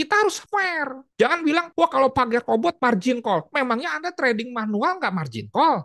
Kita harus fair. Jangan bilang, wah kalau pakai robot margin call. Memangnya Anda trading manual nggak margin call?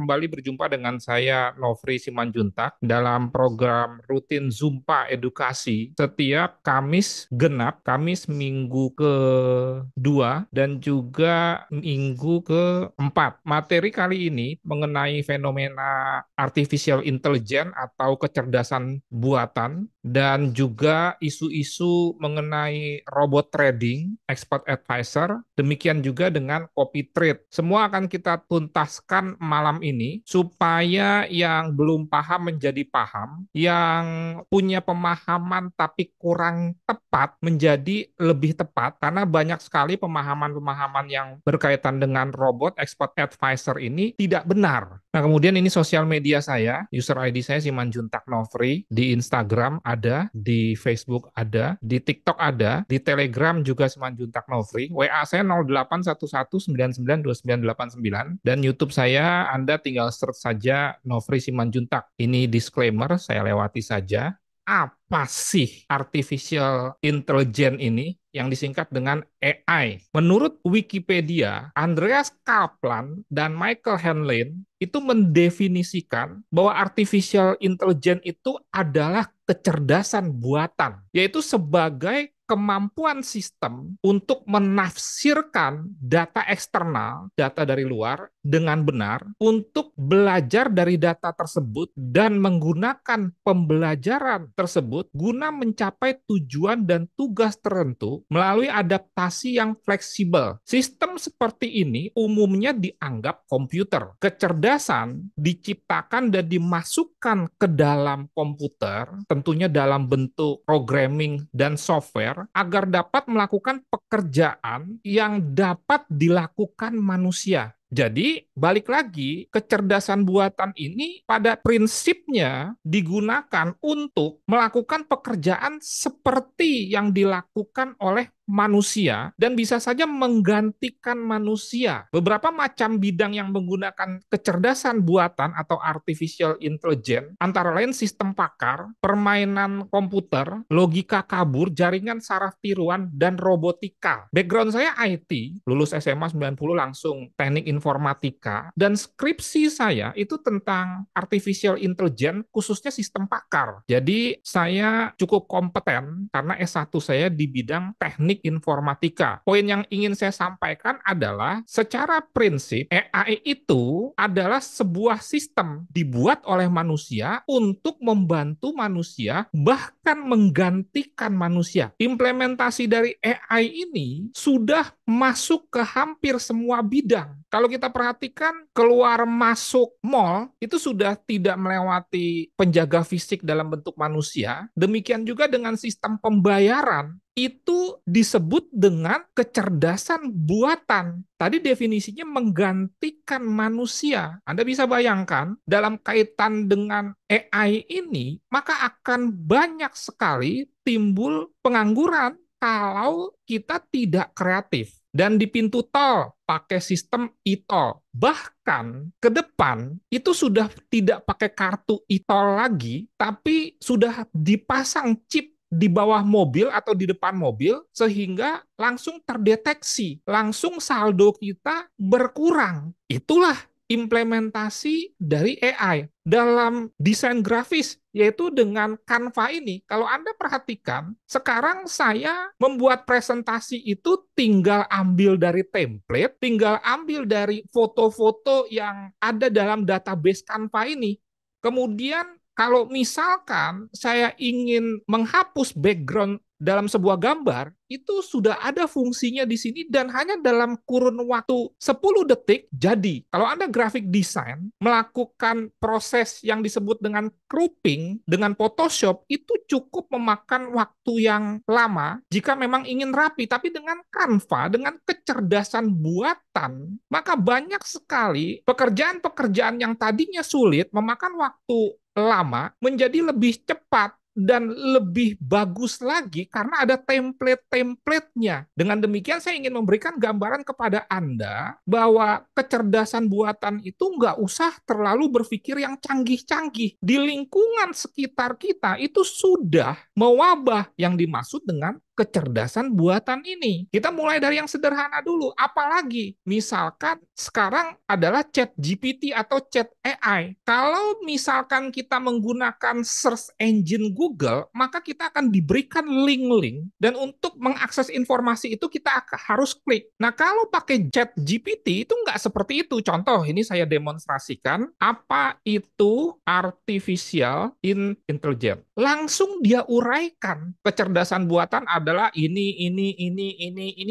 Kembali berjumpa dengan saya Nofri Simanjuntak dalam program rutin Zumpa Edukasi setiap Kamis genap, Kamis minggu ke-2 dan juga minggu ke-4. Materi kali ini mengenai fenomena artificial intelligence atau kecerdasan buatan dan juga isu-isu mengenai robot trading, expert advisor, demikian juga dengan copy trade. Semua akan kita tuntaskan malam ini supaya yang belum paham menjadi paham, yang punya pemahaman tapi kurang tepat menjadi lebih tepat karena banyak sekali pemahaman-pemahaman yang berkaitan dengan robot expert advisor ini tidak benar. Nah, kemudian ini sosial media saya, user ID saya Simanjuntak Nofri, di Instagram ada, di Facebook ada, di TikTok ada, di Telegram juga Simanjuntak Nofri, WA saya 0811992989, dan YouTube saya Anda tinggal search saja Nofri Simanjuntak. Ini disclaimer, saya lewati saja. Apa sih artificial intelligence ini yang disingkat dengan AI? Menurut Wikipedia, Andreas Kaplan dan Michael Henlein itu mendefinisikan bahwa artificial intelligence itu adalah kecerdasan buatan, yaitu sebagai kemampuan sistem untuk menafsirkan data eksternal, data dari luar, dengan benar, untuk belajar dari data tersebut dan menggunakan pembelajaran tersebut guna mencapai tujuan dan tugas tertentu melalui adaptasi yang fleksibel. Sistem seperti ini umumnya dianggap komputer. Kecerdasan diciptakan dan dimasukkan ke dalam komputer, tentunya dalam bentuk programming dan software, agar dapat melakukan pekerjaan yang dapat dilakukan manusia. Jadi, balik lagi, kecerdasan buatan ini pada prinsipnya digunakan untuk melakukan pekerjaan seperti yang dilakukan oleh manusia dan bisa saja menggantikan manusia. Beberapa macam bidang yang menggunakan kecerdasan buatan atau artificial intelligence antara lain sistem pakar, permainan komputer, logika kabur, jaringan saraf tiruan, dan robotika. Background saya IT, lulus SMA 90 langsung teknik informatika, dan skripsi saya itu tentang artificial intelligence khususnya sistem pakar. Jadi saya cukup kompeten karena S1 saya di bidang teknik informatika. Poin yang ingin saya sampaikan adalah secara prinsip AI itu adalah sebuah sistem dibuat oleh manusia untuk membantu manusia bahkan menggantikan manusia. Implementasi dari AI ini sudah masuk ke hampir semua bidang. Kalau kita perhatikan keluar masuk mall itu sudah tidak melewati penjaga fisik dalam bentuk manusia. Demikian juga dengan sistem pembayaran itu disebut dengan kecerdasan buatan. Tadi definisinya menggantikan manusia. Anda bisa bayangkan dalam kaitan dengan AI ini, maka akan banyak sekali timbul pengangguran kalau kita tidak kreatif. Dan di pintu tol pakai sistem e-tol. Bahkan ke depan itu sudah tidak pakai kartu e-tol lagi, tapi sudah dipasang chip di bawah mobil atau di depan mobil sehingga langsung terdeteksi, langsung saldo kita berkurang. Itulah implementasi dari AI dalam desain grafis, yaitu dengan Canva ini. Kalau Anda perhatikan, sekarang saya membuat presentasi itu tinggal ambil dari template, tinggal ambil dari foto-foto yang ada dalam database Canva ini. Kemudian Kalau misalkan saya ingin menghapus background dalam sebuah gambar, itu sudah ada fungsinya di sini dan hanya dalam kurun waktu 10 detik jadi. Kalau Anda graphic design melakukan proses yang disebut dengan cropping dengan Photoshop, itu cukup memakan waktu yang lama jika memang ingin rapi, tapi dengan Canva, dengan kecerdasan buatan, maka banyak sekali pekerjaan-pekerjaan yang tadinya sulit memakan waktu lama menjadi lebih cepat dan lebih bagus lagi karena ada template-templatenya. Dengan demikian saya ingin memberikan gambaran kepada Anda bahwa kecerdasan buatan itu nggak usah terlalu berpikir yang canggih-canggih. Di lingkungan sekitar kita itu sudah mewabah yang dimaksud dengan kecerdasan buatan ini. Kita mulai dari yang sederhana dulu. Apalagi misalkan sekarang adalah chat GPT atau chat AI. Kalau misalkan kita menggunakan search engine Google, maka kita akan diberikan link-link dan untuk mengakses informasi itu kita harus klik. Nah, kalau pakai chat GPT itu nggak seperti itu. Contoh, ini saya demonstrasikan apa itu artificial intelligence. Langsung dia uraikan kecerdasan buatan adalah ini,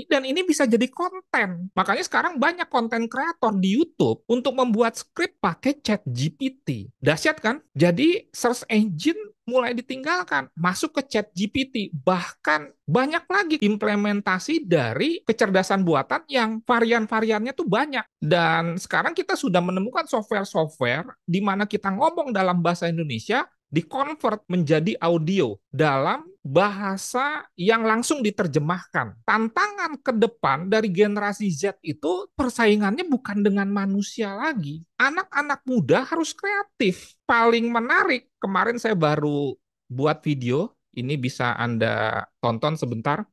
dan ini bisa jadi konten. Makanya sekarang banyak konten kreator di YouTube untuk membuat skrip pakai Chat GPT. Dahsyat kan? Jadi search engine mulai ditinggalkan, masuk ke Chat GPT. Bahkan banyak lagi implementasi dari kecerdasan buatan yang varian-variannya tuh banyak. Dan sekarang kita sudah menemukan software-software di mana kita ngomong dalam bahasa Indonesia di-convert menjadi audio dalam bahasa yang langsung diterjemahkan. Tantangan ke depan dari generasi Z itu persaingannya bukan dengan manusia lagi. Anak-anak muda harus kreatif. Paling menarik, kemarin saya baru buat video, ini bisa Anda tonton sebentar.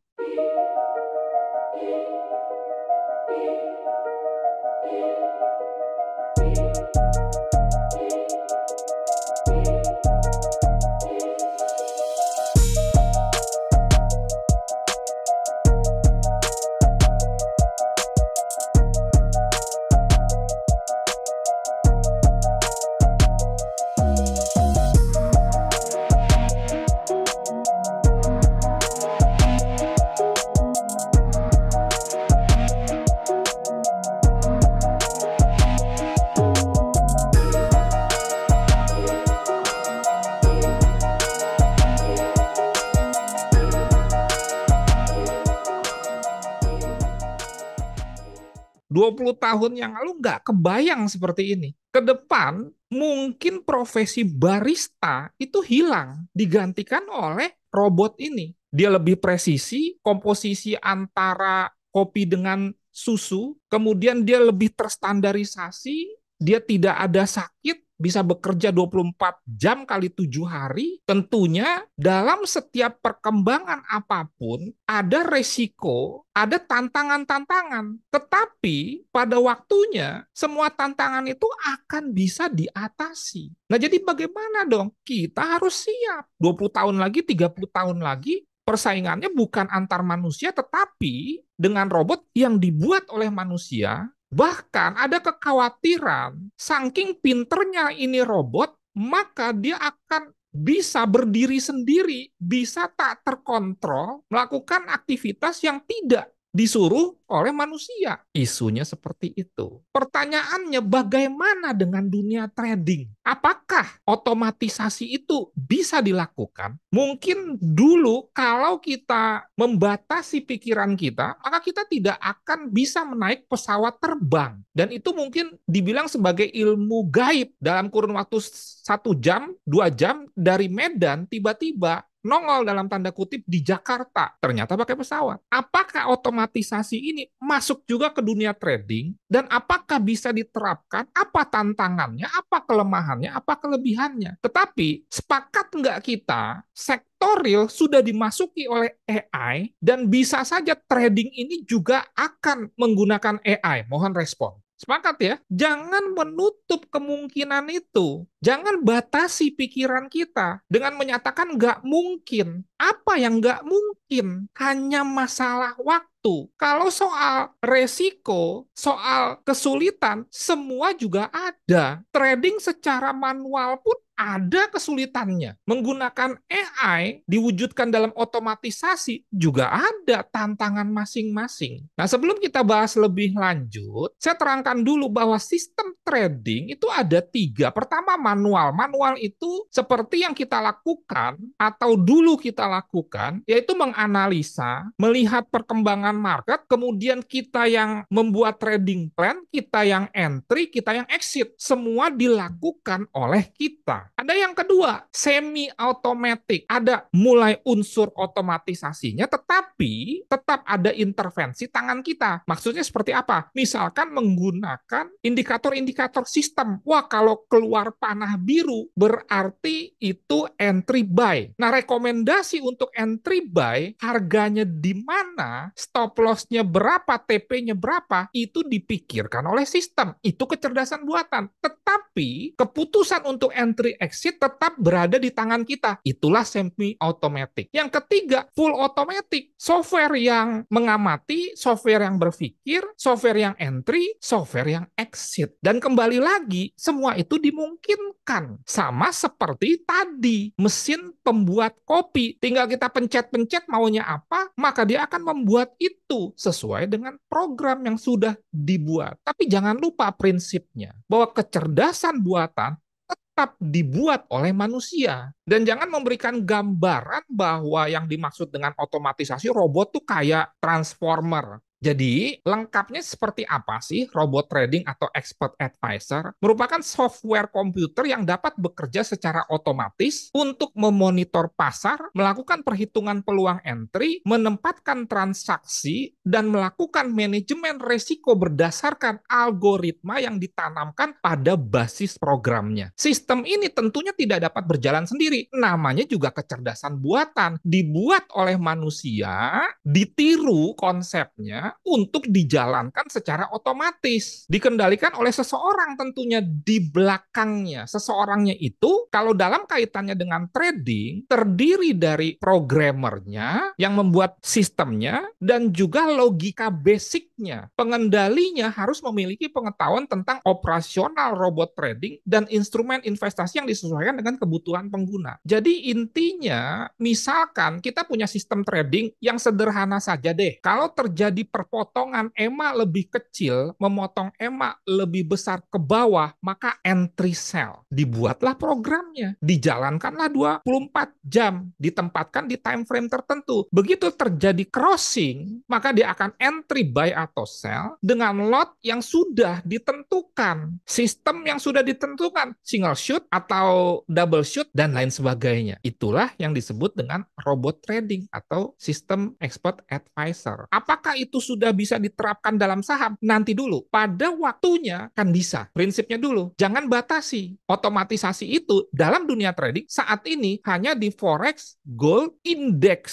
20 tahun yang lalu nggak kebayang seperti ini. Ke depan, mungkin profesi barista itu hilang, digantikan oleh robot ini. Dia lebih presisi, komposisi antara kopi dengan susu, kemudian dia lebih terstandarisasi, dia tidak ada sakit, bisa bekerja 24 jam kali 7 hari, tentunya dalam setiap perkembangan apapun ada resiko, ada tantangan-tantangan. Tetapi pada waktunya semua tantangan itu akan bisa diatasi. Nah, jadi bagaimana dong? Kita harus siap. 20 tahun lagi, 30 tahun lagi, persaingannya bukan antar manusia, tetapi dengan robot yang dibuat oleh manusia. Bahkan ada kekhawatiran, saking pinternya ini robot, maka dia akan bisa berdiri sendiri, bisa tak terkontrol, melakukan aktivitas yang tidak disuruh oleh manusia. Isunya seperti itu. Pertanyaannya, bagaimana dengan dunia trading? Apakah otomatisasi itu bisa dilakukan? Mungkin dulu kalau kita membatasi pikiran kita, maka kita tidak akan bisa menaik pesawat terbang. Dan itu mungkin dibilang sebagai ilmu gaib. Dalam kurun waktu 1 jam, 2 jam dari Medan, tiba-tiba nongol dalam tanda kutip di Jakarta. Ternyata pakai pesawat. Apakah otomatisasi ini masuk juga ke dunia trading? Dan apakah bisa diterapkan? Apa tantangannya? Apa kelemahannya? Apa kelebihannya? Tetapi sepakat nggak kita, sektor real sudah dimasuki oleh AI dan bisa saja trading ini juga akan menggunakan AI. Mohon respon. Sepakat ya? Jangan menutup kemungkinan itu. Jangan batasi pikiran kita dengan menyatakan nggak mungkin. Apa yang nggak mungkin? Hanya masalah waktu. Kalau soal resiko, soal kesulitan, semua juga ada. Trading secara manual pun ada kesulitannya. Menggunakan AI diwujudkan dalam otomatisasi juga ada tantangan masing-masing. Nah, sebelum kita bahas lebih lanjut, saya terangkan dulu bahwa sistem trading itu ada tiga. Pertama, manual. Manual itu seperti yang kita lakukan atau dulu kita lakukan, yaitu menganalisa, melihat perkembangan market, kemudian kita yang membuat trading plan, kita yang entry, kita yang exit. Semua dilakukan oleh kita. Ada yang kedua, semi automatic. Ada mulai unsur otomatisasinya, tetapi tetap ada intervensi tangan kita. Maksudnya seperti apa? Misalkan menggunakan indikator-indikator sistem. Wah, kalau keluar panah biru berarti itu entry buy. Nah, rekomendasi untuk entry buy, harganya di mana, stop loss-nya berapa, TP-nya berapa, itu dipikirkan oleh sistem. Itu kecerdasan buatan. Tetapi keputusan untuk entry exit tetap berada di tangan kita. Itulah semi automatic. Yang ketiga, full automatic. Software yang mengamati, software yang berpikir, software yang entry, software yang exit. Dan kembali lagi, semua itu dimungkinkan. Sama seperti tadi, mesin pembuat kopi. Tinggal kita pencet-pencet maunya apa, maka dia akan membuat itu sesuai dengan program yang sudah dibuat. Tapi jangan lupa prinsipnya, bahwa kecerdasan buatan tetap dibuat oleh manusia. Dan jangan memberikan gambaran bahwa yang dimaksud dengan otomatisasi robot tuh kayak transformer. Jadi, lengkapnya seperti apa sih robot trading atau expert advisor? Merupakan software komputer yang dapat bekerja secara otomatis untuk memonitor pasar, melakukan perhitungan peluang entry, menempatkan transaksi, dan melakukan manajemen risiko berdasarkan algoritma yang ditanamkan pada basis programnya. Sistem ini tentunya tidak dapat berjalan sendiri. Namanya juga kecerdasan buatan. Dibuat oleh manusia, ditiru konsepnya, untuk dijalankan secara otomatis. Dikendalikan oleh seseorang tentunya di belakangnya. Seseorangnya itu, kalau dalam kaitannya dengan trading, terdiri dari programmernya yang membuat sistemnya dan juga logika basicnya. Pengendalinya harus memiliki pengetahuan tentang operasional robot trading dan instrumen investasi yang disesuaikan dengan kebutuhan pengguna. Jadi intinya, misalkan kita punya sistem trading yang sederhana saja deh. Kalau terjadi perpotongan EMA lebih kecil, memotong EMA lebih besar ke bawah, maka entry sell. Dibuatlah programnya, dijalankanlah 24 jam, ditempatkan di time frame tertentu. Begitu terjadi crossing, maka dia akan entry buy atau sell dengan lot yang sudah ditentukan, sistem yang sudah ditentukan, single shoot atau double shoot, dan lain sebagainya. Itulah yang disebut dengan robot trading atau sistem expert advisor. Apakah itu sudah bisa diterapkan dalam saham? Nanti dulu. Pada waktunya kan bisa. Prinsipnya dulu. Jangan batasi. Otomatisasi itu dalam dunia trading saat ini hanya di Forex Gold Index.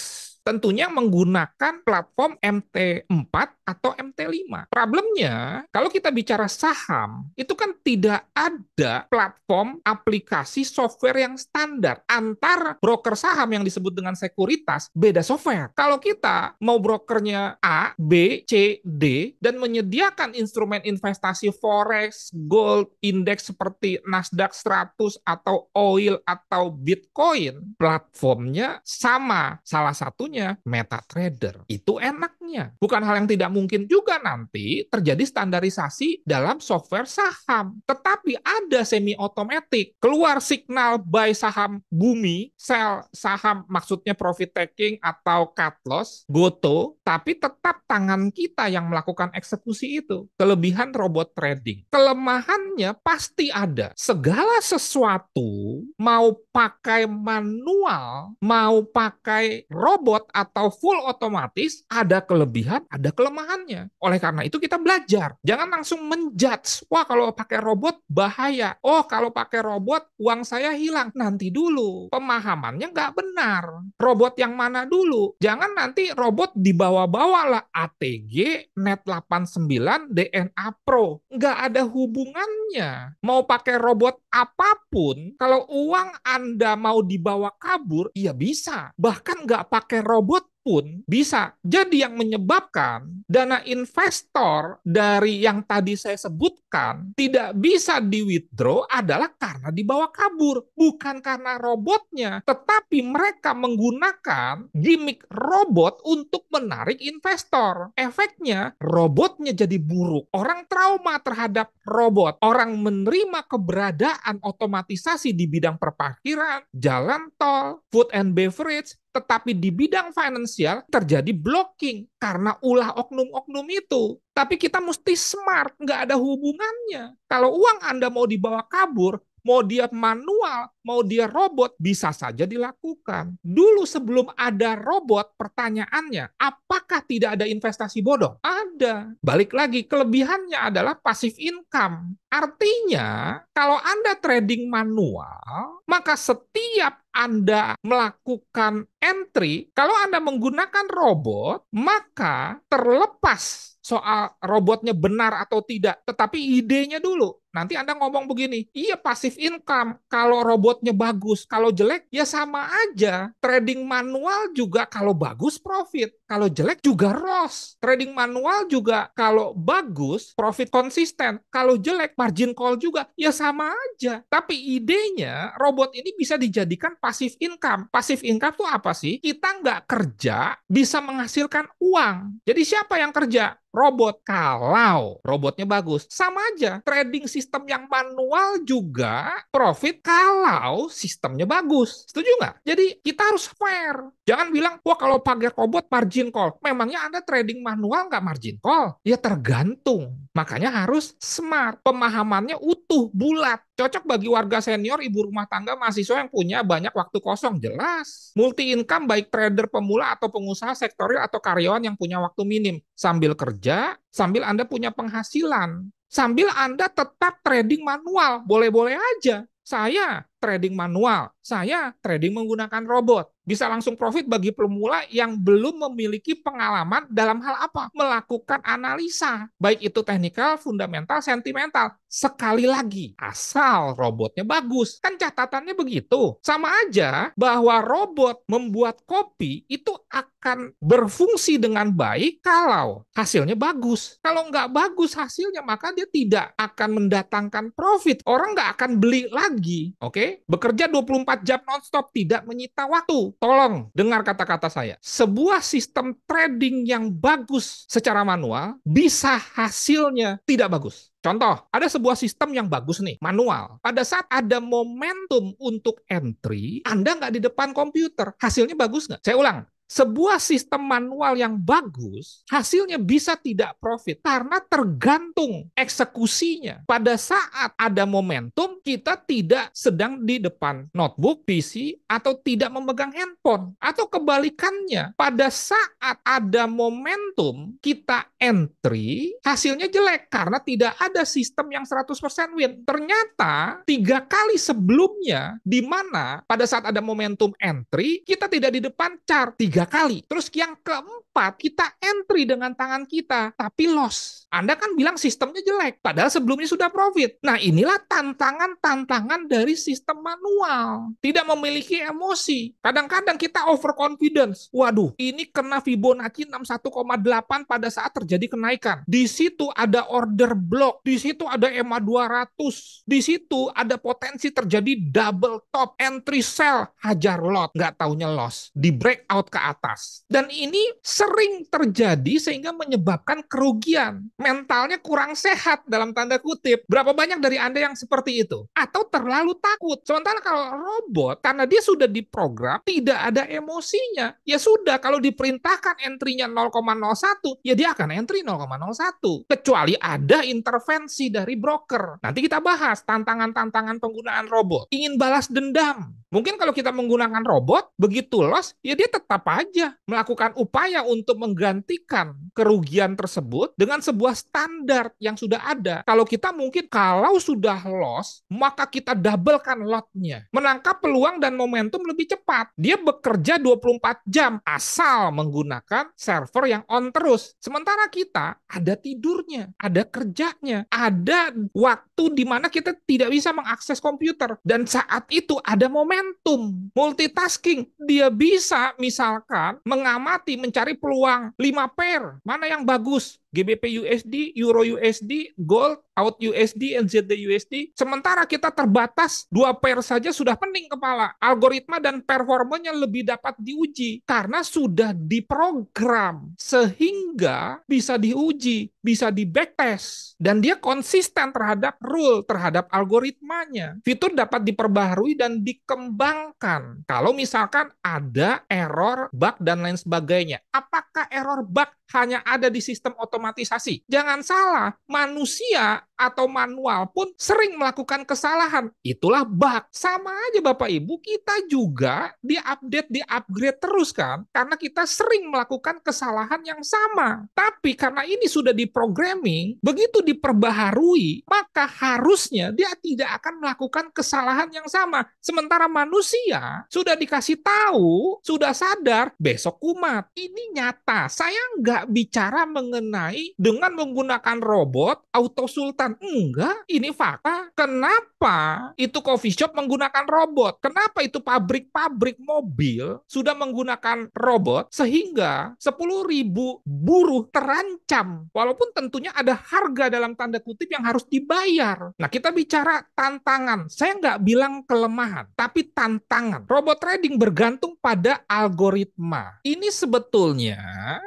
Tentunya menggunakan platform MT4 atau MT5. Problemnya, kalau kita bicara saham, itu kan tidak ada platform aplikasi software yang standar. Antar broker saham yang disebut dengan sekuritas, beda software. Kalau kita mau brokernya A, B, C, D, dan menyediakan instrumen investasi Forex, Gold, Index seperti Nasdaq 100 atau oil atau Bitcoin, platformnya sama. Salah satunya MetaTrader. Itu enaknya. Bukan hal yang tidak mungkin juga nanti terjadi standarisasi dalam software saham. Tetapi ada semi otomatik. Keluar signal buy saham bumi, sell saham maksudnya profit taking atau cut loss, goto, tapi tetap tangan kita yang melakukan eksekusi itu. Kelebihan robot trading. Kelemahannya pasti ada. Segala sesuatu mau pakai manual, mau pakai robot atau full otomatis, ada kelebihan, ada kelemahannya. Oleh karena itu kita belajar. Jangan langsung menjudge, wah kalau pakai robot bahaya. Oh kalau pakai robot uang saya hilang. Nanti dulu. Pemahamannya nggak benar. Robot yang mana dulu? Jangan nanti robot dibawa-bawa lah ATG, Net89, DNA Pro. Nggak ada hubungannya. Mau pakai robot apapun, kalau uang Anda mau dibawa kabur, ya bisa. Bahkan nggak pakai robot pun bisa. Jadi yang menyebabkan dana investor dari yang tadi saya sebutkan tidak bisa di-withdraw adalah karena dibawa kabur. Bukan karena robotnya, tetapi mereka menggunakan gimmick robot untuk menarik investor. Efeknya, robotnya jadi buruk. Orang trauma terhadap robot. Orang menerima keberadaan otomatisasi di bidang perparkiran, jalan tol, food and beverage, tetapi di bidang finansial terjadi blocking karena ulah oknum-oknum itu. Tapi kita mesti smart, nggak ada hubungannya. Kalau uang Anda mau dibawa kabur, mau dia manual, mau dia robot, bisa saja dilakukan. Dulu sebelum ada robot, pertanyaannya, apakah tidak ada investasi bodong? Ada. Balik lagi, kelebihannya adalah passive income. Artinya, kalau Anda trading manual, maka setiap Anda melakukan entry, kalau Anda menggunakan robot, maka terlepas soal robotnya benar atau tidak, tetapi idenya dulu. Nanti Anda ngomong begini, iya passive income, kalau robotnya bagus, kalau jelek ya sama aja. Trading manual juga kalau bagus profit, kalau jelek juga loss. Trading manual juga kalau bagus profit konsisten, kalau jelek margin call juga ya sama aja. Tapi idenya robot ini bisa dijadikan passive income. Passive income itu apa sih? Kita nggak kerja bisa menghasilkan uang. Jadi siapa yang kerja? Robot. Kalau robotnya bagus, sama aja. Trading sistem yang manual juga profit kalau sistemnya bagus. Setuju nggak? Jadi kita harus fair. Jangan bilang, wah kalau pakai robot margin call. Memangnya Anda trading manual nggak margin call? Ya tergantung. Makanya harus smart. Pemahamannya utuh, bulat. Cocok bagi warga senior, ibu rumah tangga, mahasiswa yang punya banyak waktu kosong. Jelas. Multi income baik trader pemula atau pengusaha sektorial atau karyawan yang punya waktu minim. Sambil kerja, sambil Anda punya penghasilan. Sambil Anda tetap trading manual. Boleh-boleh aja. Saya trading manual, saya trading menggunakan robot. Bisa langsung profit bagi pemula yang belum memiliki pengalaman dalam hal apa? Melakukan analisa. Baik itu teknikal, fundamental, sentimental. Sekali lagi, asal robotnya bagus. Kan catatannya begitu. Sama aja bahwa robot membuat kopi itu akan berfungsi dengan baik kalau hasilnya bagus. Kalau nggak bagus hasilnya, maka dia tidak akan mendatangkan profit. Orang nggak akan beli lagi. Oke? Bekerja 24 jam nonstop, tidak menyita waktu. Tolong dengar kata-kata saya. Sebuah sistem trading yang bagus secara manual bisa hasilnya tidak bagus. Contoh, ada sebuah sistem yang bagus nih, manual. Pada saat ada momentum untuk entry, Anda nggak di depan komputer. Hasilnya bagus nggak? Saya ulang. Sebuah sistem manual yang bagus, hasilnya bisa tidak profit karena tergantung eksekusinya. Pada saat ada momentum, kita tidak sedang di depan notebook, PC, atau tidak memegang handphone. Atau kebalikannya, pada saat ada momentum, kita entry, hasilnya jelek karena tidak ada sistem yang 100% win. Ternyata 3 kali sebelumnya, di mana pada saat ada momentum entry, kita tidak di depan chart 3 kali. Terus yang keempat, kita entry dengan tangan kita, tapi loss. Anda kan bilang sistemnya jelek, padahal sebelumnya sudah profit. Nah, inilah tantangan-tantangan dari sistem manual. Tidak memiliki emosi. Kadang-kadang kita overconfidence. Waduh, ini kena Fibonacci 61,8 pada saat terjadi kenaikan. Di situ ada order block, di situ ada EMA 200, di situ ada potensi terjadi double top, entry sell, hajar lot, nggak taunya loss, di breakout ke atas. Dan ini sering terjadi sehingga menyebabkan kerugian. Mentalnya kurang sehat dalam tanda kutip. Berapa banyak dari Anda yang seperti itu? Atau terlalu takut. Sementara kalau robot, karena dia sudah diprogram, tidak ada emosinya. Ya sudah, kalau diperintahkan entry-nya 0,01, ya dia akan entry 0,01. Kecuali ada intervensi dari broker. Nanti kita bahas tantangan-tantangan penggunaan robot. Ingin balas dendam. Mungkin kalau kita menggunakan robot, begitu loss, ya dia tetap aja melakukan upaya untuk menggantikan kerugian tersebut dengan sebuah standar yang sudah ada. Kalau kita mungkin kalau sudah loss, maka kita doublekan lotnya. Menangkap peluang dan momentum lebih cepat. Dia bekerja 24 jam asal menggunakan server yang on terus. Sementara kita ada tidurnya, ada kerjanya, ada waktu di mana kita tidak bisa mengakses komputer. Dan saat itu ada momentum momentum, multitasking. Dia bisa misalkan mengamati, mencari peluang 5 pair, mana yang bagus, GBP USD, Euro USD, Gold, Out USD, NZD USD. Sementara kita terbatas 2 pair saja sudah pening kepala. Algoritma dan performanya lebih dapat diuji karena sudah diprogram sehingga bisa diuji, bisa di backtest, dan dia konsisten terhadap rule, terhadap algoritmanya. Fitur dapat diperbaharui dan dikembangkan. Kalau misalkan ada error, bug, dan lain sebagainya. Apakah error bug hanya ada di sistem otomatisasi? Jangan salah, manusia atau manual pun sering melakukan kesalahan. Itulah bug. Sama aja Bapak Ibu, kita juga di-update, di-upgrade terus kan? Karena kita sering melakukan kesalahan yang sama. Tapi karena ini sudah diprogramming, begitu diperbaharui, maka harusnya dia tidak akan melakukan kesalahan yang sama. Sementara manusia sudah dikasih tahu, sudah sadar, besok kumat. Ini nyata. Saya nggak bicara mengenai dengan menggunakan robot auto sultan. Enggak, ini fakta. Kenapa itu coffee shop menggunakan robot? Kenapa itu pabrik-pabrik mobil sudah menggunakan robot sehingga 10.000 buruh terancam? Walaupun tentunya ada harga dalam tanda kutip yang harus dibayar. Nah, kita bicara tantangan. Saya nggak bilang kelemahan, tapi tantangan. Robot trading bergantung pada algoritma. Ini sebetulnya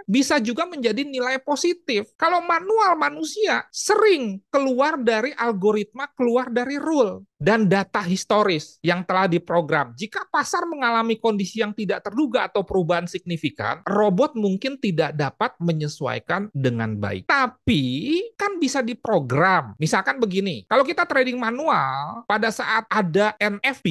bisa juga menjadi nilai positif. Kalau manual manusia sering keluar dari algoritma, keluar dari rule dan data historis yang telah diprogram. Jika pasar mengalami kondisi yang tidak terduga atau perubahan signifikan, robot mungkin tidak dapat menyesuaikan dengan baik. Tapi kan bisa diprogram. Misalkan begini, kalau kita trading manual, pada saat ada NFP,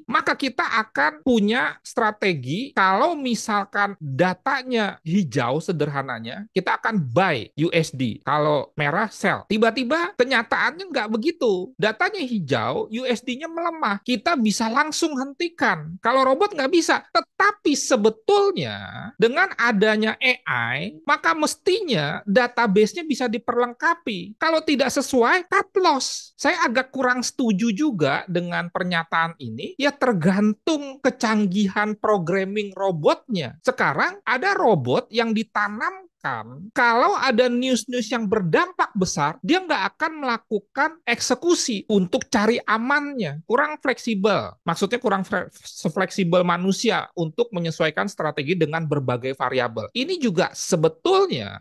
maka kita akan punya strategi. Kalau misalkan datanya hijau sederhananya, kita akan buy USD. Kalau merah, sell. Tiba-tiba kenyataannya nggak begitu. Datanya hijau, USD-nya melemah. Kita bisa langsung hentikan. Kalau robot nggak bisa. Tetapi sebetulnya dengan adanya AI, maka mestinya database-nya bisa diperlengkapi. Kalau tidak sesuai, cut loss. Saya agak kurang setuju juga dengan pernyataan ini. Ya tergantung kecanggihan programming robotnya. Sekarang ada robot yang ditanam kalau ada news-news yang berdampak besar, dia nggak akan melakukan eksekusi untuk cari amannya. Kurang fleksibel. Maksudnya kurang fleksibel manusia untuk menyesuaikan strategi dengan berbagai variabel. Ini juga sebetulnya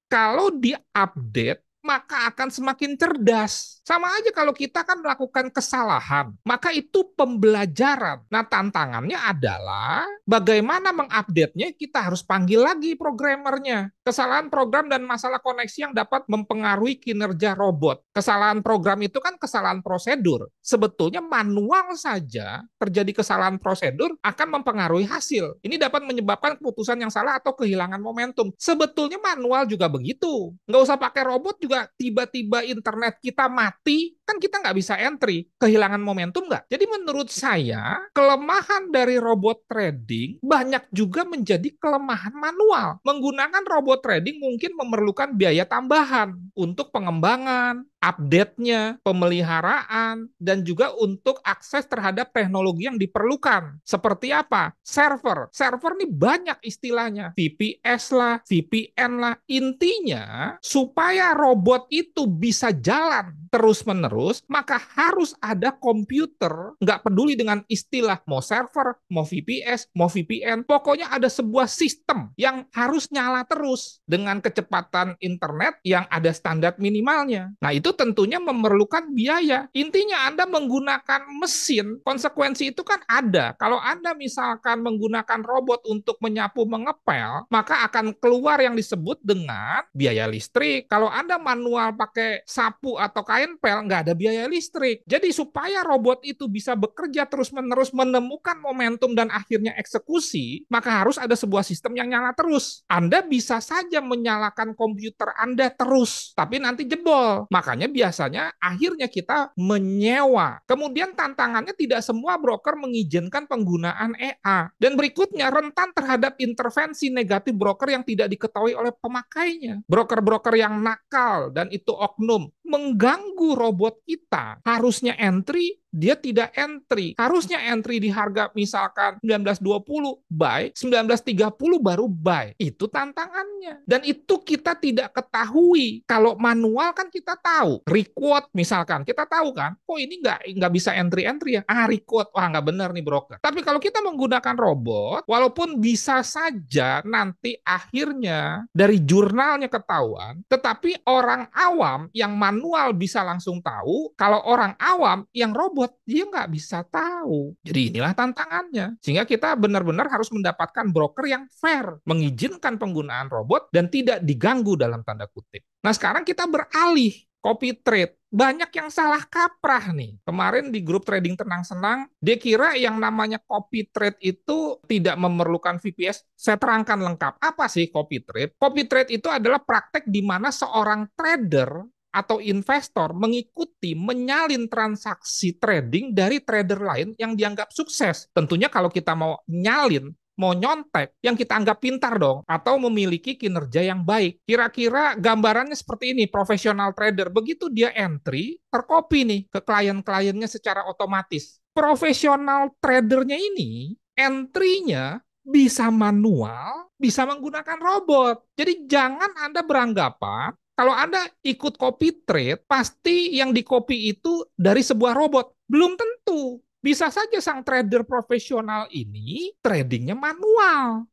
kalau diupdate, maka akan semakin cerdas. Sama aja kalau kita kan melakukan kesalahan, maka itu pembelajaran. Nah, tantangannya adalah bagaimana mengupdate-nya, kita harus panggil lagi programmernya. Kesalahan program dan masalah koneksi yang dapat mempengaruhi kinerja robot. Kesalahan program itu kan kesalahan prosedur. Sebetulnya manual saja terjadi kesalahan prosedur akan mempengaruhi hasil. Ini dapat menyebabkan keputusan yang salah atau kehilangan momentum. Sebetulnya manual juga begitu. Nggak usah pakai robot juga tiba-tiba internet kita mati, kan kita nggak bisa entry. Kehilangan momentum nggak? Jadi menurut saya, kelemahan dari robot trading banyak juga menjadi kelemahan manual. Menggunakan robot trading mungkin memerlukan biaya tambahan untuk pengembangan, update-nya, pemeliharaan, dan juga untuk akses terhadap teknologi yang diperlukan. Seperti apa? Server. Server ini banyak istilahnya. VPS lah, VPN lah. Intinya, supaya robot itu bisa jalan terus-menerus, maka harus ada komputer, nggak peduli dengan istilah mau server, mau VPS, mau VPN, pokoknya ada sebuah sistem yang harus nyala terus dengan kecepatan internet yang ada standar minimalnya. Nah, itu tentunya memerlukan biaya. Intinya Anda menggunakan mesin, konsekuensi itu kan ada. Kalau Anda misalkan menggunakan robot untuk menyapu mengepel, maka akan keluar yang disebut dengan biaya listrik. Kalau Anda manual pakai sapu atau kain pel, nggak ada biaya listrik. Jadi supaya robot itu bisa bekerja terus-menerus menemukan momentum dan akhirnya eksekusi, maka harus ada sebuah sistem yang nyala terus. Anda bisa saja menyalakan komputer Anda terus, tapi nanti jebol. Makanya biasanya akhirnya kita menyewa. Kemudian tantangannya tidak semua broker mengizinkan penggunaan EA. Dan berikutnya rentan terhadap intervensi negatif broker yang tidak diketahui oleh pemakainya. Broker-broker yang nakal dan itu oknum mengganggu robot kita. Harusnya entry, dia tidak entry. Harusnya entry di harga misalkan 1920 buy, 1930 baru buy. Itu tantangannya. Dan itu kita tidak ketahui. Kalau manual kan kita tahu. Requote misalkan, kita tahu kan, oh ini nggak bisa entry-entry ya. Requote, wah nggak benar nih broker. Tapi kalau kita menggunakan robot, walaupun bisa saja nanti akhirnya dari jurnalnya ketahuan, tetapi orang awam yang manual bisa langsung tahu, kalau orang awam yang robot dia nggak bisa tahu. Jadi inilah tantangannya. Sehingga kita benar-benar harus mendapatkan broker yang fair, mengizinkan penggunaan robot dan tidak diganggu dalam tanda kutip. Nah sekarang kita beralih copy trade. Banyak yang salah kaprah nih. Kemarin di grup trading tenang senang, dia kira yang namanya copy trade itu tidak memerlukan VPS. Saya terangkan lengkap. Apa sih copy trade? Copy trade itu adalah praktek di mana seorang trader atau investor mengikuti menyalin transaksi trading dari trader lain yang dianggap sukses. Tentunya kalau kita mau nyalin, mau nyontek, yang kita anggap pintar dong, atau memiliki kinerja yang baik. Kira-kira gambarannya seperti ini, profesional trader. Begitu dia entry, tercopy nih ke klien-kliennya secara otomatis. Profesional tradernya ini, entry-nya bisa manual, bisa menggunakan robot. Jadi jangan Anda beranggapan, kalau Anda ikut copy trade, pasti yang di-copy itu dari sebuah robot. Belum tentu. Bisa saja sang trader profesional ini tradingnya manual.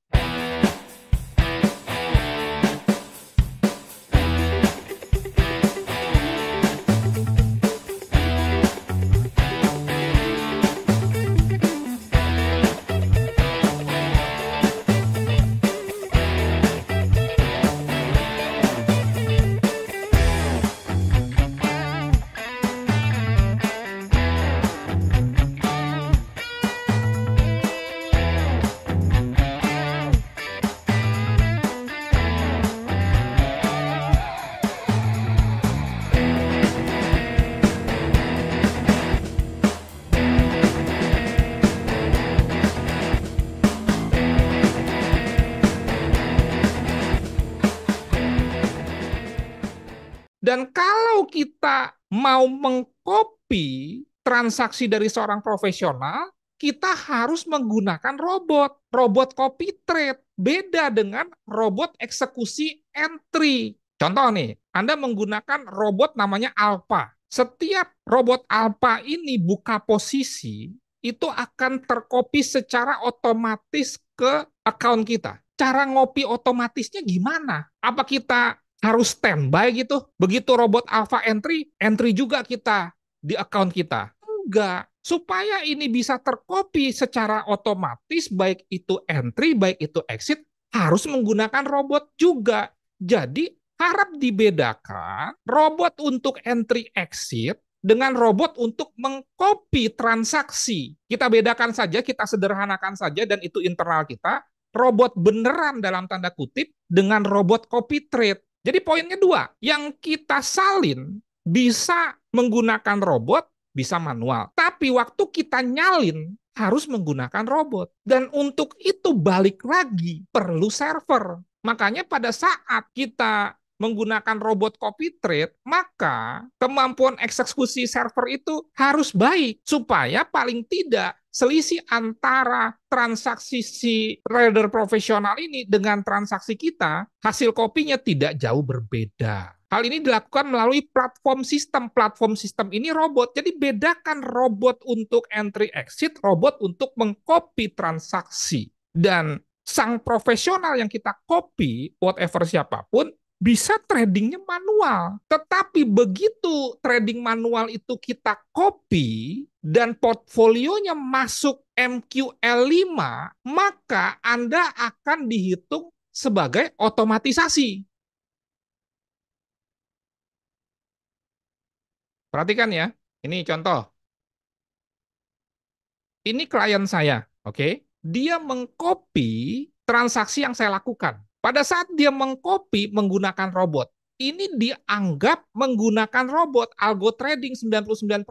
Dan kalau kita mau mengcopy transaksi dari seorang profesional, kita harus menggunakan robot. Robot copy trade. Beda dengan robot eksekusi entry. Contoh nih, Anda menggunakan robot namanya Alpha. Setiap robot Alpha ini buka posisi, itu akan tercopy secara otomatis ke account kita. Cara ngopi otomatisnya gimana? Apa kita harus standby gitu? Begitu robot Alpha entry, entry juga kita di account kita? Enggak. Supaya ini bisa tercopy secara otomatis, baik itu entry, baik itu exit, harus menggunakan robot juga. Jadi harap dibedakan robot untuk entry exit dengan robot untuk mengcopy transaksi. Kita bedakan saja, kita sederhanakan saja, dan itu internal kita. Robot beneran dalam tanda kutip dengan robot copy trade. Jadi poinnya dua, yang kita salin bisa menggunakan robot, bisa manual. Tapi waktu kita nyalin harus menggunakan robot. Dan untuk itu balik lagi perlu server. Makanya pada saat kita menggunakan robot copy trade, maka kemampuan eksekusi server itu harus baik supaya paling tidak selisih antara transaksi si trader profesional ini dengan transaksi kita, hasil kopinya tidak jauh berbeda. Hal ini dilakukan melalui platform sistem. Platform sistem ini robot. Jadi bedakan robot untuk entry exit, robot untuk mengcopy transaksi. Dan sang profesional yang kita copy, whatever siapapun, bisa tradingnya manual. Tetapi begitu trading manual itu kita copy dan portfolionya masuk MQL5, maka Anda akan dihitung sebagai otomatisasi. Perhatikan ya, ini contoh. Ini klien saya, oke? Dia mengcopy transaksi yang saya lakukan. Pada saat dia mengcopy menggunakan robot, ini dianggap menggunakan robot algo trading 99%.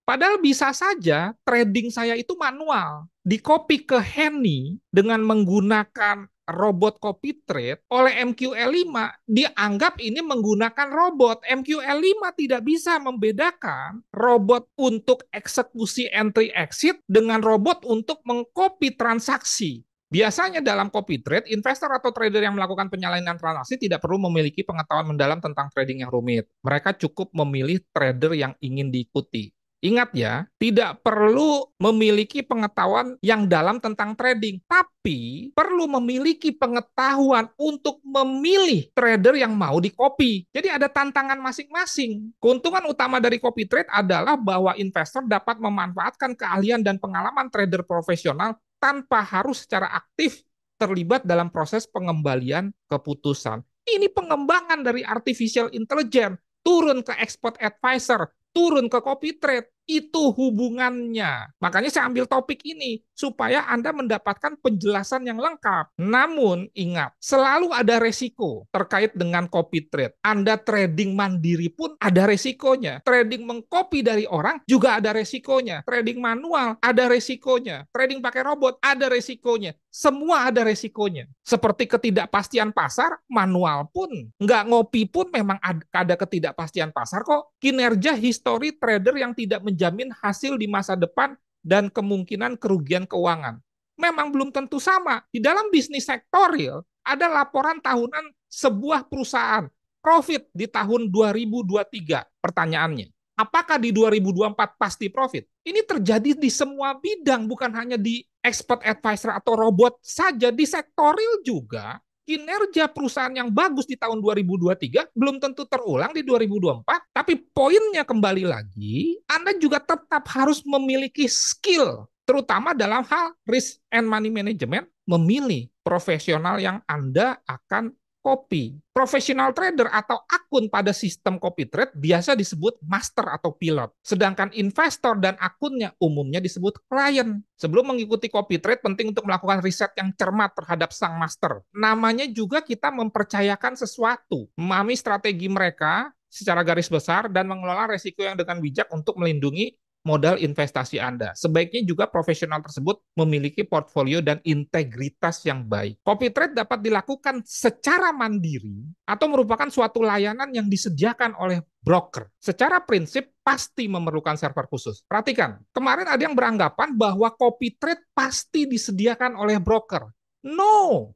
Padahal bisa saja trading saya itu manual. Di-copy ke Henny dengan menggunakan robot copy trade oleh MQL5 dianggap ini menggunakan robot. MQL5 tidak bisa membedakan robot untuk eksekusi entry exit dengan robot untuk mengcopy transaksi. Biasanya dalam copy trade, investor atau trader yang melakukan penyalahgunaan transaksi tidak perlu memiliki pengetahuan mendalam tentang trading yang rumit. Mereka cukup memilih trader yang ingin diikuti. Ingat ya, tidak perlu memiliki pengetahuan yang dalam tentang trading, tapi perlu memiliki pengetahuan untuk memilih trader yang mau di-copy. Jadi ada tantangan masing-masing. Keuntungan utama dari copy trade adalah bahwa investor dapat memanfaatkan keahlian dan pengalaman trader profesional tanpa harus secara aktif terlibat dalam proses pengembalian keputusan. Ini pengembangan dari artificial intelligence, turun ke expert advisor, turun ke copy trade, itu hubungannya. Makanya saya ambil topik ini supaya Anda mendapatkan penjelasan yang lengkap. Namun ingat, selalu ada resiko terkait dengan copy trade. Anda trading mandiri pun ada resikonya. Trading mengcopy dari orang juga ada resikonya. Trading manual ada resikonya. Trading pakai robot ada resikonya. Semua ada resikonya. Seperti ketidakpastian pasar, manual pun, nggak ngopi pun memang ada ketidakpastian pasar kok. Kinerja histori trader yang tidak menjamin hasil di masa depan dan kemungkinan kerugian keuangan. Memang belum tentu sama. Di dalam bisnis sektorial, ada laporan tahunan sebuah perusahaan. Profit di tahun 2023. Pertanyaannya, apakah di 2024 pasti profit? Ini terjadi di semua bidang, bukan hanya di expert advisor atau robot saja, di sektorial juga. Kinerja perusahaan yang bagus di tahun 2023 belum tentu terulang di 2024, tapi poinnya kembali lagi, Anda juga tetap harus memiliki skill, terutama dalam hal risk and money management, memilih profesional yang Anda akan copy. Professional trader atau akun pada sistem copy trade biasa disebut master atau pilot. Sedangkan investor dan akunnya umumnya disebut klien. Sebelum mengikuti copy trade, penting untuk melakukan riset yang cermat terhadap sang master. Namanya juga kita mempercayakan sesuatu, memahami strategi mereka secara garis besar, dan mengelola resiko yang dengan bijak untuk melindungi modal investasi Anda. Sebaiknya juga profesional tersebut memiliki portfolio dan integritas yang baik. Copy trade dapat dilakukan secara mandiri atau merupakan suatu layanan yang disediakan oleh broker. Secara prinsip pasti memerlukan server khusus. Perhatikan, kemarin ada yang beranggapan bahwa copy trade pasti disediakan oleh broker. No,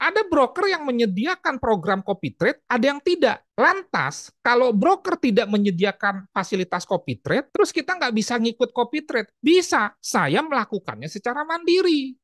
ada broker yang menyediakan program copy trade, ada yang tidak. Lantas, kalau broker tidak menyediakan fasilitas copy trade, terus kita nggak bisa ngikut copy trade. Bisa, saya melakukannya secara mandiri.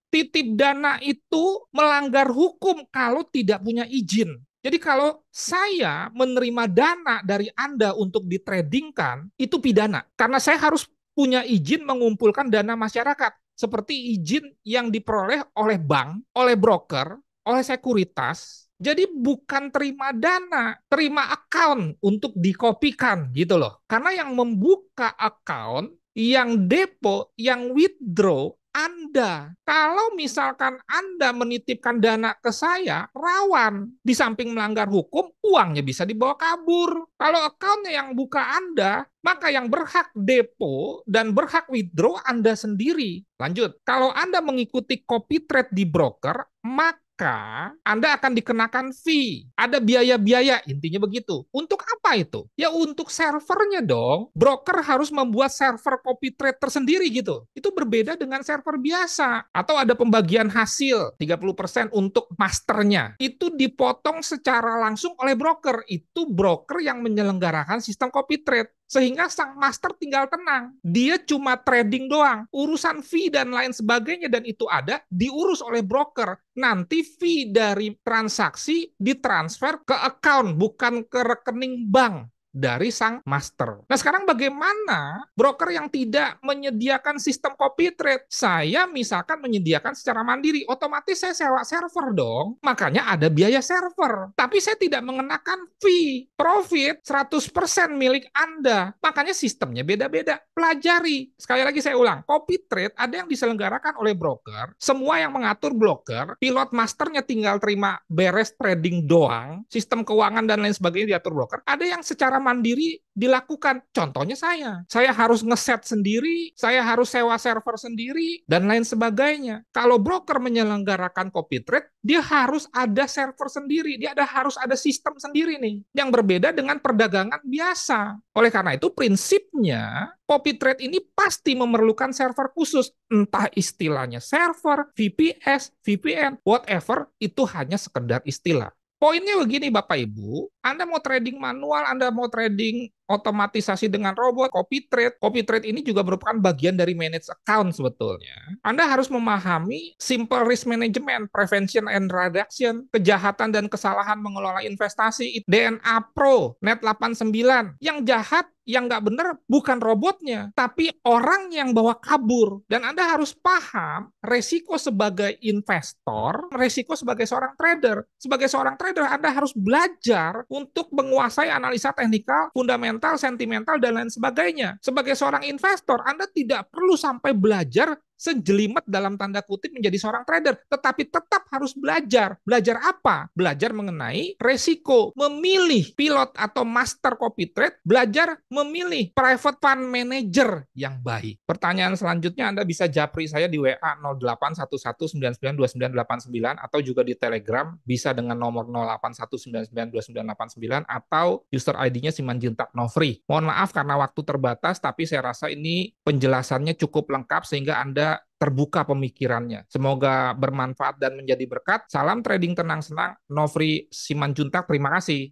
Titip dana itu melanggar hukum kalau tidak punya izin. Jadi kalau saya menerima dana dari Anda untuk ditradingkan, itu pidana. Karena saya harus punya izin mengumpulkan dana masyarakat, seperti izin yang diperoleh oleh bank, oleh broker, oleh sekuritas. Jadi bukan terima dana, terima account untuk dikopikan gitu loh. Karena yang membuka account, yang depo, yang withdraw, Anda. Kalau misalkan Anda menitipkan dana ke saya, rawan. Di samping melanggar hukum, uangnya bisa dibawa kabur. Kalau akunnya yang buka Anda, maka yang berhak depo dan berhak withdraw Anda sendiri. Lanjut, kalau Anda mengikuti copy trade di broker, maka Anda akan dikenakan fee. Ada biaya-biaya, intinya begitu. Untuk apa itu? Ya untuk servernya dong. Broker harus membuat server copy trade tersendiri gitu. Itu berbeda dengan server biasa. Atau ada pembagian hasil, 30% untuk masternya. Itu dipotong secara langsung oleh broker. Itu broker yang menyelenggarakan sistem copy trade. Sehingga sang master tinggal tenang. Dia cuma trading doang. Urusan fee dan lain sebagainya, dan itu ada, diurus oleh broker. Nanti fee dari transaksi ditransfer ke account, bukan ke rekening bank dari sang master. Nah sekarang bagaimana broker yang tidak menyediakan sistem copy trade? Saya misalkan menyediakan secara mandiri, otomatis saya sewa server dong. Makanya ada biaya server. Tapi saya tidak mengenakan fee. Profit 100% milik Anda. Makanya sistemnya beda-beda. Pelajari. Sekali lagi saya ulang, copy trade ada yang diselenggarakan oleh broker. Semua yang mengatur broker, pilot masternya tinggal terima beres trading doang. Sistem keuangan dan lain sebagainya diatur broker. Ada yang secara secara mandiri dilakukan. Contohnya saya harus ngeset sendiri, saya harus sewa server sendiri, dan lain sebagainya. Kalau broker menyelenggarakan copy trade, dia harus ada server sendiri, harus ada sistem sendiri nih, yang berbeda dengan perdagangan biasa. Oleh karena itu, prinsipnya copy trade ini pasti memerlukan server khusus, entah istilahnya server, VPS, VPN, whatever, itu hanya sekedar istilah. Poinnya begini Bapak Ibu, Anda mau trading manual, Anda mau trading otomatisasi dengan robot, copy trade. Copy trade ini juga merupakan bagian dari manage account sebetulnya. Anda harus memahami simple risk management, prevention and reduction, kejahatan dan kesalahan mengelola investasi, DNA Pro, Net 89. Yang jahat, yang nggak benar bukan robotnya, tapi orang yang bawa kabur. Dan Anda harus paham resiko sebagai investor, resiko sebagai seorang trader. Sebagai seorang trader, Anda harus belajar untuk menguasai analisa teknikal, fundamental, sentimental, dan lain sebagainya. Sebagai seorang investor, Anda tidak perlu sampai belajar sejelimet dalam tanda kutip menjadi seorang trader, tetapi tetap harus belajar. Belajar apa? Belajar mengenai resiko, memilih pilot atau master copy trade, belajar memilih private fund manager yang baik. Pertanyaan selanjutnya Anda bisa japri saya di WA 0811992989 atau juga di Telegram bisa dengan nomor 0819929989 atau user ID-nya Simanjuntak Novri. Mohon maaf karena waktu terbatas, tapi saya rasa ini penjelasannya cukup lengkap sehingga Anda terbuka pemikirannya. Semoga bermanfaat dan menjadi berkat. Salam trading tenang senang, Novri Simanjuntak. Terima kasih.